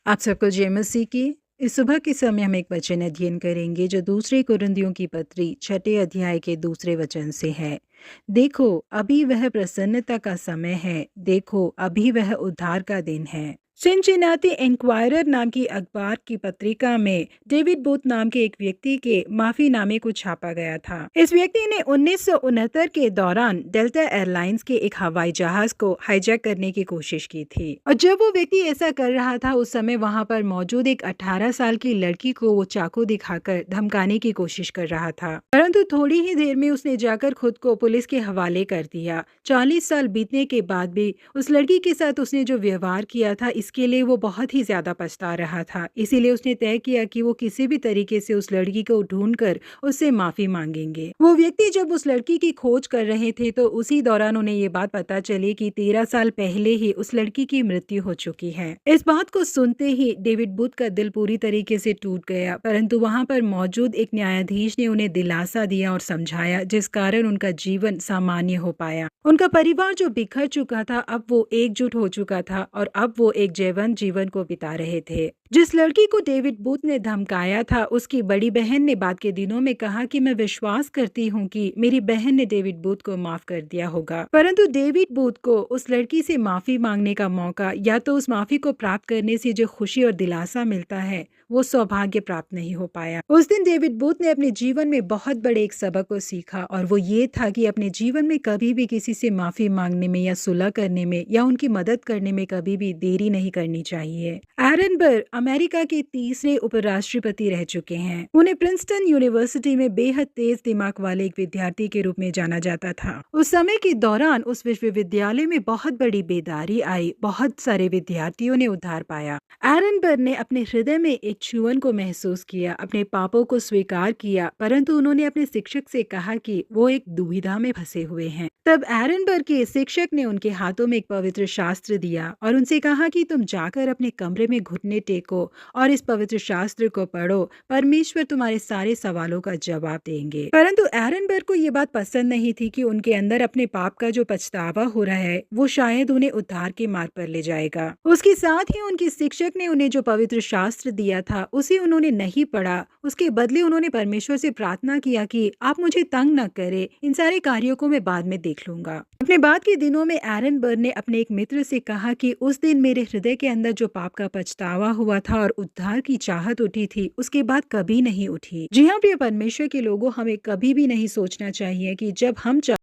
आप सबको जय मसीह की। इस सुबह के समय हम एक वचन अध्ययन करेंगे जो दूसरे कुरिन्थियों की पत्री 6 अध्याय के दूसरे वचन से है। देखो, अभी वह प्रसन्नता का समय है, देखो अभी वह उद्धार का दिन है। सिनसिनाटी इंक्वायरर नाम की अखबार की पत्रिका में डेविड बूथ नाम के एक व्यक्ति के माफीनामे को छापा गया था। इस व्यक्ति ने 1969 के दौरान डेल्टा एयरलाइंस के एक हवाई जहाज को हाईजैक करने की कोशिश की थी और जब वो व्यक्ति ऐसा कर रहा था उस समय वहां पर मौजूद एक 18 साल की लड़की को वो चाकू दिखाकर धमकाने की कोशिश कर रहा था, परंतु थोड़ी ही देर में उसने जाकर खुद को पुलिस के हवाले कर दिया। 40 साल बीतने के बाद भी उस लड़की के साथ उसने जो व्यवहार किया था इसके लिए वो बहुत ही ज्यादा पछता रहा था। इसीलिए उसने तय किया कि वो किसी भी तरीके से उस लड़की को ढूंढकर उससे माफी मांगेंगे। वो व्यक्ति जब उस लड़की की खोज कर रहे थे तो उसी दौरान उन्हें ये बात पता चली कि 13 साल पहले ही उस लड़की की मृत्यु हो चुकी है। इस बात को सुनते ही डेविड बूथ का दिल पूरी तरीके से टूट गया, परंतु वहां पर मौजूद एक न्यायाधीश ने उन्हें दिलासा दिया और समझाया, जिस कारण उनका जीवन सामान्य हो पाया। उनका परिवार जो बिखर चुका था अब वो एकजुट हो चुका था और अब वो एक जयवंत जीवन को बिता रहे थे। जिस लड़की को डेविड बूथ ने धमकाया था उसकी बड़ी बहन ने बाद के दिनों में कहा कि मैं विश्वास करती हूँ कि मेरी बहन ने डेविड बूथ को माफ कर दिया होगा, परंतु डेविड बूथ को उस लड़की से माफी मांगने का मौका या तो उस माफी को प्राप्त करने से जो खुशी और दिलासा मिलता है वो सौभाग्य प्राप्त नहीं हो पाया। उस दिन डेविड बूथ ने अपने जीवन में बहुत बड़े एक सबक को सीखा और वो ये था कि अपने जीवन में कभी भी किसी से माफी मांगने में या सुलह करने में या उनकी मदद करने में कभी भी देरी नहीं करनी चाहिए। एरन बर्र अमेरिका के तीसरे उपराष्ट्रपति रह चुके हैं। उन्हें प्रिंसटन यूनिवर्सिटी में बेहद तेज दिमाग वाले एक विद्यार्थी के रूप में जाना जाता था। उस समय के दौरान उस विश्वविद्यालय में बहुत बड़ी बेदारी आई, बहुत सारे विद्यार्थियों ने उद्धार पाया। एरन बर्र ने अपने हृदय में एक छुअन को महसूस किया, अपने पापों को स्वीकार किया, परंतु उन्होंने अपने शिक्षक से कहा कि वो एक दुविधा में फंसे हुए हैं। तब एरन बर्र के शिक्षक ने उनके हाथों में एक पवित्र शास्त्र दिया और उनसे कहा कि तुम जाकर अपने कमरे में घुटने टेको और इस पवित्र शास्त्र को पढ़ो, परमेश्वर तुम्हारे सारे सवालों का जवाब देंगे। परंतु एरन बर्र को ये बात पसंद नहीं थी कि उनके अंदर अपने पाप का जो पछतावा हो रहा है वो शायद उन्हें उद्धार के मार्ग पर ले जाएगा। उसके साथ ही उनके शिक्षक ने उन्हें जो पवित्र शास्त्र दिया था उसे उन्होंने नहीं पढ़ा। उसके बदले उन्होंने परमेश्वर से प्रार्थना किया कि आप मुझे तंग न करें, इन सारे कार्यों को मैं बाद में देख लूंगा। अपने बाद के दिनों में एरन बर्र ने अपने एक मित्र से कहा कि उस दिन मेरे हृदय के अंदर जो पाप का पछतावा हुआ था और उद्धार की चाहत उठी थी उसके बाद कभी नहीं उठी। जी हाँ प्रिय परमेश्वर के लोगों, हमें कभी भी नहीं सोचना चाहिए कि जब हम